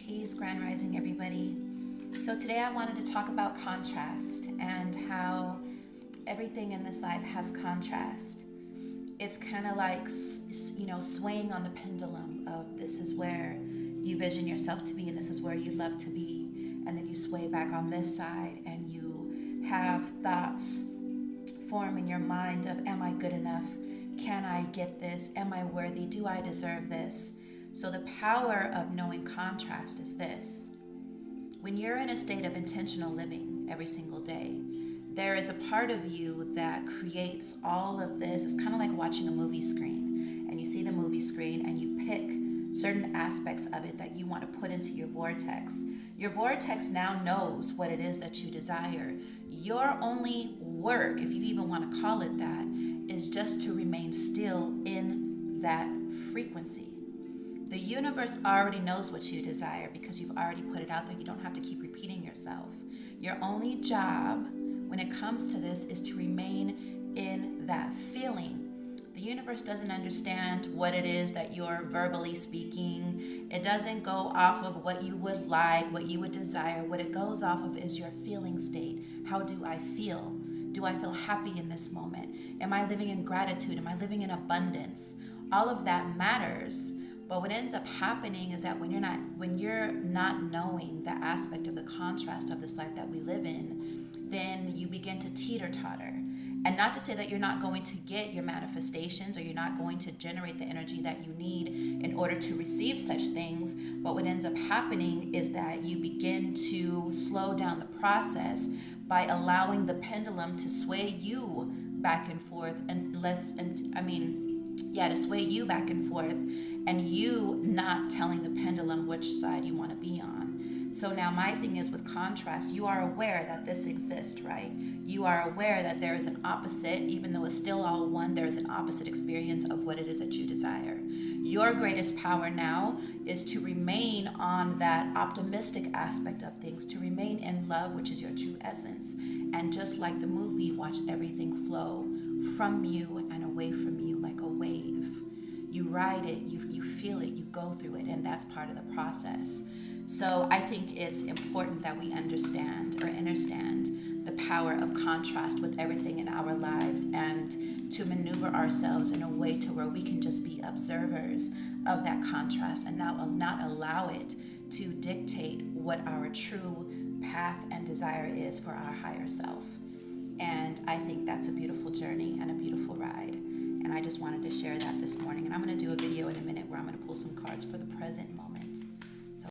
Peace, Grand Rising, everybody. So today I wanted to talk about contrast and how everything in this life has contrast. It's kind of like, swaying on the pendulum of this is where you vision yourself to be and this is where you love to be. And then you sway back on this side and you have thoughts form in your mind of, am I good enough? Can I get this? Am I worthy? Do I deserve this? So the power of knowing contrast is this. When you're in a state of intentional living every single day, there is a part of you that creates all of this. It's kind of like watching a movie screen, and you see the movie screen and you pick certain aspects of it that you want to put into your vortex. Your vortex now knows what it is that you desire. Your only work, if you even want to call it that, is just to remain still in that frequency. The universe already knows what you desire because you've already put it out there. You don't have to keep repeating yourself. Your only job when it comes to this is to remain in that feeling. The universe doesn't understand what it is that you're verbally speaking. It doesn't go off of what you would like, what you would desire. What it goes off of is your feeling state. How do I feel? Do I feel happy in this moment? Am I living in gratitude? Am I living in abundance? All of that matters. But what ends up happening is that when you're not knowing the aspect of the contrast of this life that we live in, then you begin to teeter-totter. And not to say that you're not going to get your manifestations or you're not going to generate the energy that you need in order to receive such things, but what ends up happening is that you begin to slow down the process by allowing the pendulum to sway you back and forth to sway you back and forth, and you not telling the pendulum which side you want to be on. So now my thing is with contrast, you are aware that this exists, right? You are aware that there is an opposite, even though it's still all one, there is an opposite experience of what it is that you desire. Your greatest power now is to remain on that optimistic aspect of things, to remain in love, which is your true essence. And just like the movie, watch everything flow from you and away from you like a wave. You ride it, you feel it, you go through it, and that's part of the process. So I think it's important that we understand the power of contrast with everything in our lives, and to maneuver ourselves in a way to where we can just be observers of that contrast and not allow it to dictate what our true path and desire is for our higher self. And I think that's a beautiful journey and a beautiful ride. And I just wanted to share that this morning. And I'm going to do a video in a minute where I'm going to pull some cards for the present